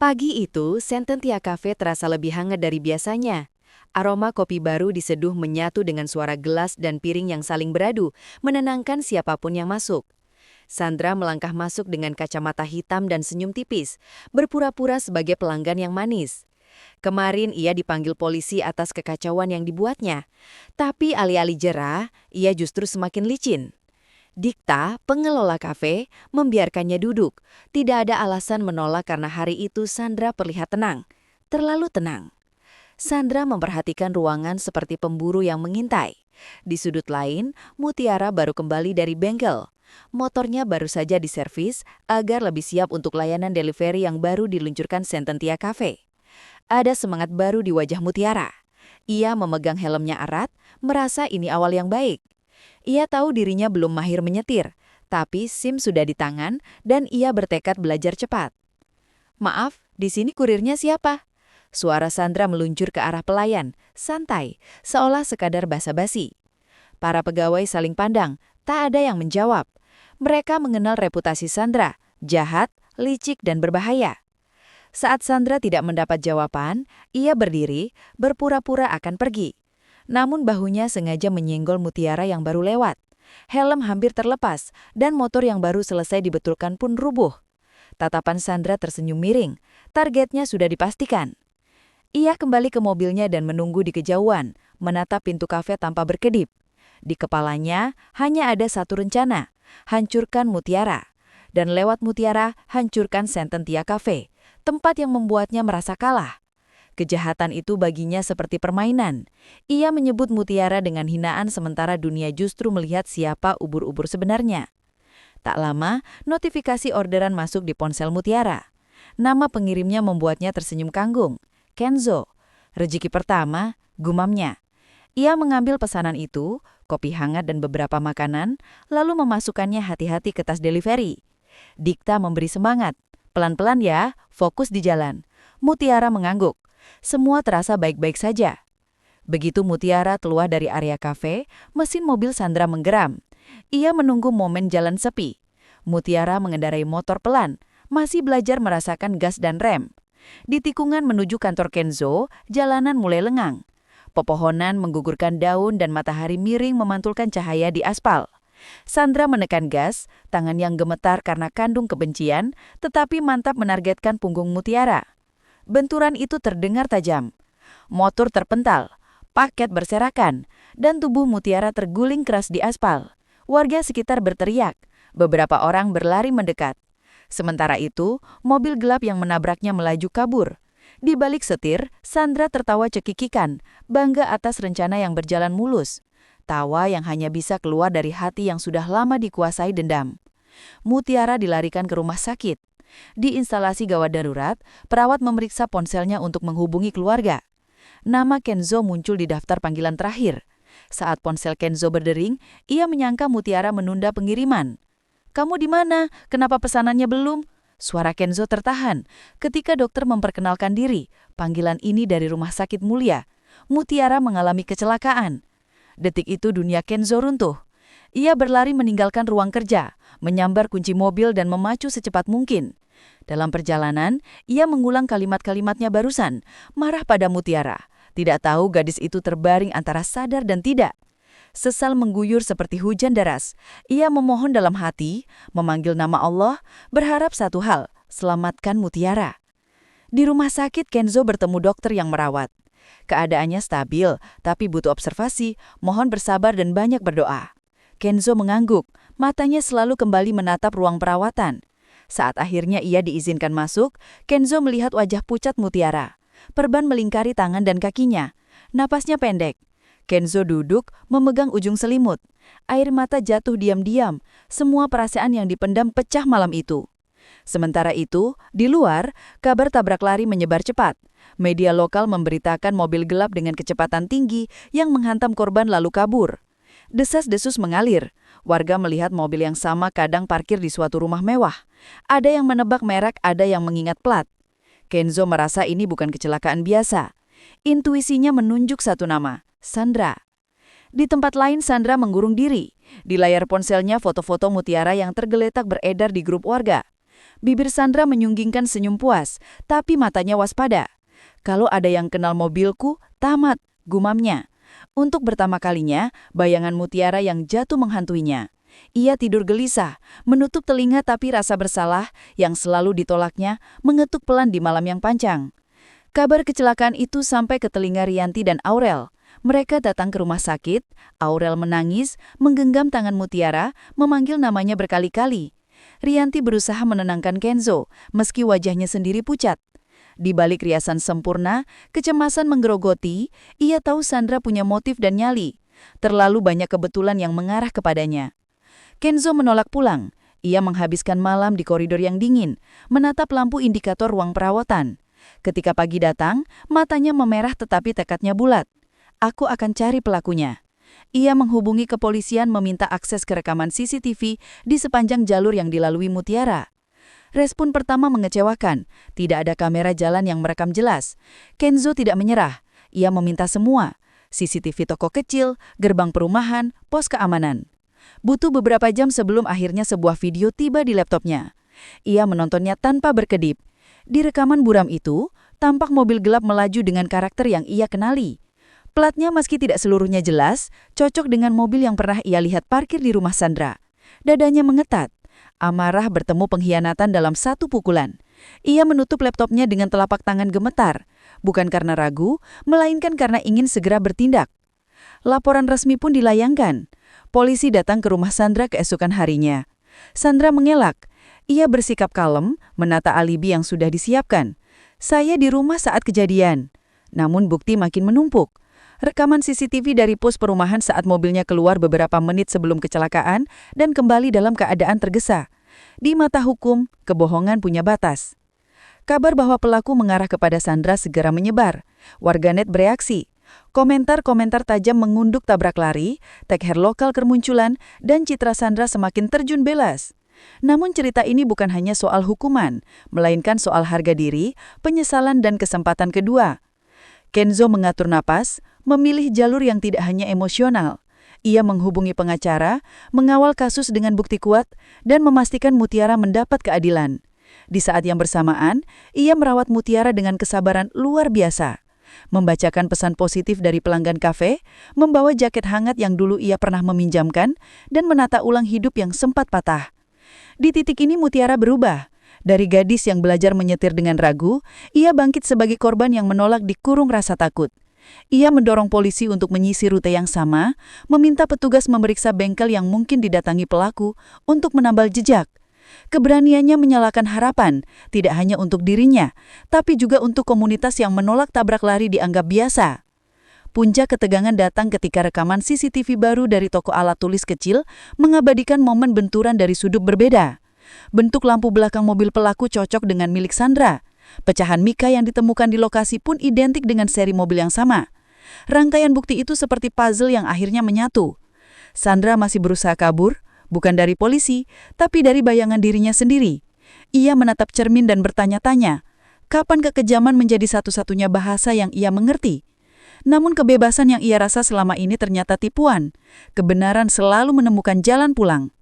Pagi itu, Sententia Cafe terasa lebih hangat dari biasanya. Aroma kopi baru diseduh menyatu dengan suara gelas dan piring yang saling beradu, menenangkan siapapun yang masuk. Sandra melangkah masuk dengan kacamata hitam dan senyum tipis, berpura-pura sebagai pelanggan yang manis. Kemarin ia dipanggil polisi atas kekacauan yang dibuatnya. Tapi alih-alih jerah, ia justru semakin licin. Dikta, pengelola kafe, membiarkannya duduk. Tidak ada alasan menolak karena hari itu Sandra terlihat tenang. Terlalu tenang. Sandra memperhatikan ruangan seperti pemburu yang mengintai. Di sudut lain, Mutiara baru kembali dari bengkel. Motornya baru saja diservis agar lebih siap untuk layanan delivery yang baru diluncurkan Sententia Cafe. Ada semangat baru di wajah Mutiara. Ia memegang helmnya erat, merasa ini awal yang baik. Ia tahu dirinya belum mahir menyetir, tapi SIM sudah di tangan dan ia bertekad belajar cepat. "Maaf, di sini kurirnya siapa?" Suara Sandra meluncur ke arah pelayan, santai, seolah sekadar basa-basi. Para pegawai saling pandang, tak ada yang menjawab. Mereka mengenal reputasi Sandra, jahat, licik, dan berbahaya. Saat Sandra tidak mendapat jawaban, ia berdiri, berpura-pura akan pergi. Namun bahunya sengaja menyenggol Mutiara yang baru lewat. Helm hampir terlepas, dan motor yang baru selesai dibetulkan pun rubuh. Tatapan Sandra tersenyum miring, targetnya sudah dipastikan. Ia kembali ke mobilnya dan menunggu di kejauhan, menatap pintu kafe tanpa berkedip. Di kepalanya hanya ada satu rencana, hancurkan Mutiara. Dan lewat Mutiara, hancurkan Sententia Cafe, tempat yang membuatnya merasa kalah. Kejahatan itu baginya seperti permainan. Ia menyebut Mutiara dengan hinaan sementara dunia justru melihat siapa ubur-ubur sebenarnya. Tak lama, notifikasi orderan masuk di ponsel Mutiara. Nama pengirimnya membuatnya tersenyum kanggung. Kenzo. Rezeki pertama, gumamnya. Ia mengambil pesanan itu, kopi hangat dan beberapa makanan, lalu memasukkannya hati-hati ke tas delivery. Dikta memberi semangat. "Pelan-pelan ya, fokus di jalan." Mutiara mengangguk. Semua terasa baik-baik saja. Begitu Mutiara keluar dari area kafe, mesin mobil Sandra menggeram. Ia menunggu momen jalan sepi. Mutiara mengendarai motor pelan, masih belajar merasakan gas dan rem. Di tikungan menuju kantor Kenzo, jalanan mulai lengang. Pepohonan menggugurkan daun dan matahari miring memantulkan cahaya di aspal. Sandra menekan gas, tangan yang gemetar karena kandung kebencian, tetapi mantap menargetkan punggung Mutiara. Benturan itu terdengar tajam. Motor terpental, paket berserakan, dan tubuh Mutiara terguling keras di aspal. Warga sekitar berteriak, beberapa orang berlari mendekat. Sementara itu, mobil gelap yang menabraknya melaju kabur. Di balik setir, Sandra tertawa cekikikan, bangga atas rencana yang berjalan mulus. Tawa yang hanya bisa keluar dari hati yang sudah lama dikuasai dendam. Mutiara dilarikan ke rumah sakit. Di instalasi gawat darurat, perawat memeriksa ponselnya untuk menghubungi keluarga. Nama Kenzo muncul di daftar panggilan terakhir. Saat ponsel Kenzo berdering, ia menyangka Mutiara menunda pengiriman. "Kamu di mana? Kenapa pesanannya belum?" Suara Kenzo tertahan ketika dokter memperkenalkan diri. Panggilan ini dari Rumah Sakit Mulia. Mutiara mengalami kecelakaan. Detik itu dunia Kenzo runtuh. Ia berlari meninggalkan ruang kerja, menyambar kunci mobil dan memacu secepat mungkin. Dalam perjalanan, ia mengulang kalimat-kalimatnya barusan, marah pada Mutiara. Tidak tahu gadis itu terbaring antara sadar dan tidak. Sesal mengguyur seperti hujan deras. Ia memohon dalam hati, memanggil nama Allah, berharap satu hal, selamatkan Mutiara. Di rumah sakit, Kenzo bertemu dokter yang merawat. Keadaannya stabil, tapi butuh observasi, mohon bersabar dan banyak berdoa. Kenzo mengangguk, matanya selalu kembali menatap ruang perawatan. Saat akhirnya ia diizinkan masuk, Kenzo melihat wajah pucat Mutiara. Perban melingkari tangan dan kakinya. Napasnya pendek. Kenzo duduk, memegang ujung selimut. Air mata jatuh diam-diam. Semua perasaan yang dipendam pecah malam itu. Sementara itu, di luar, kabar tabrak lari menyebar cepat. Media lokal memberitakan mobil gelap dengan kecepatan tinggi yang menghantam korban lalu kabur. Desas-desus mengalir. Warga melihat mobil yang sama kadang parkir di suatu rumah mewah. Ada yang menebak merek, ada yang mengingat plat. Kenzo merasa ini bukan kecelakaan biasa. Intuisinya menunjuk satu nama, Sandra. Di tempat lain Sandra mengurung diri. Di layar ponselnya foto-foto Mutiara yang tergeletak beredar di grup warga. Bibir Sandra menyunggingkan senyum puas, tapi matanya waspada. Kalau ada yang kenal mobilku, tamat, gumamnya. Untuk pertama kalinya, bayangan mutiara yang jatuh menghantuinya. Ia tidur gelisah, menutup telinga tapi rasa bersalah yang selalu ditolaknya mengetuk pelan di malam yang panjang. Kabar kecelakaan itu sampai ke telinga Rianti dan Aurel. Mereka datang ke rumah sakit, Aurel menangis, menggenggam tangan Mutiara, memanggil namanya berkali-kali. Rianti berusaha menenangkan Kenzo, meski wajahnya sendiri pucat. Di balik riasan sempurna, kecemasan menggerogoti, ia tahu Sandra punya motif dan nyali. Terlalu banyak kebetulan yang mengarah kepadanya. Kenzo menolak pulang. Ia menghabiskan malam di koridor yang dingin, menatap lampu indikator ruang perawatan. Ketika pagi datang, matanya memerah tetapi tekadnya bulat. Aku akan cari pelakunya. Ia menghubungi kepolisian meminta akses ke rekaman CCTV di sepanjang jalur yang dilalui Mutiara. Respon pertama mengecewakan, tidak ada kamera jalan yang merekam jelas. Kenzo tidak menyerah, ia meminta semua. CCTV toko kecil, gerbang perumahan, pos keamanan. Butuh beberapa jam sebelum akhirnya sebuah video tiba di laptopnya. Ia menontonnya tanpa berkedip. Di rekaman buram itu, tampak mobil gelap melaju dengan karakter yang ia kenali. Platnya meski tidak seluruhnya jelas, cocok dengan mobil yang pernah ia lihat parkir di rumah Sandra. Dadanya mengetat. Amarah bertemu pengkhianatan dalam satu pukulan. Ia menutup laptopnya dengan telapak tangan gemetar. Bukan karena ragu, melainkan karena ingin segera bertindak. Laporan resmi pun dilayangkan. Polisi datang ke rumah Sandra keesokan harinya. Sandra mengelak. Ia bersikap kalem, menata alibi yang sudah disiapkan. Saya di rumah saat kejadian. Namun bukti makin menumpuk. Rekaman CCTV dari pos perumahan saat mobilnya keluar beberapa menit sebelum kecelakaan dan kembali dalam keadaan tergesa. Di mata hukum, kebohongan punya batas. Kabar bahwa pelaku mengarah kepada Sandra segera menyebar. Warganet bereaksi. Komentar-komentar tajam mengunduk tabrak lari, tag hair lokal kermunculan, dan citra Sandra semakin terjun bebas. Namun cerita ini bukan hanya soal hukuman, melainkan soal harga diri, penyesalan dan kesempatan kedua. Kenzo mengatur napas, memilih jalur yang tidak hanya emosional. Ia menghubungi pengacara, mengawal kasus dengan bukti kuat, dan memastikan Mutiara mendapat keadilan. Di saat yang bersamaan, ia merawat Mutiara dengan kesabaran luar biasa. Membacakan pesan positif dari pelanggan kafe, membawa jaket hangat yang dulu ia pernah meminjamkan, dan menata ulang hidup yang sempat patah. Di titik ini Mutiara berubah. Dari gadis yang belajar menyetir dengan ragu, ia bangkit sebagai korban yang menolak dikurung rasa takut. Ia mendorong polisi untuk menyisir rute yang sama, meminta petugas memeriksa bengkel yang mungkin didatangi pelaku untuk menambal jejak. Keberaniannya menyalakan harapan, tidak hanya untuk dirinya, tapi juga untuk komunitas yang menolak tabrak lari dianggap biasa. Puncak ketegangan datang ketika rekaman CCTV baru dari toko alat tulis kecil mengabadikan momen benturan dari sudut berbeda. Bentuk lampu belakang mobil pelaku cocok dengan milik Sandra. Pecahan mika yang ditemukan di lokasi pun identik dengan seri mobil yang sama. Rangkaian bukti itu seperti puzzle yang akhirnya menyatu. Sandra masih berusaha kabur, bukan dari polisi, tapi dari bayangan dirinya sendiri. Ia menatap cermin dan bertanya-tanya, kapan kekejaman menjadi satu-satunya bahasa yang ia mengerti? Namun kebebasan yang ia rasa selama ini ternyata tipuan. Kebenaran selalu menemukan jalan pulang.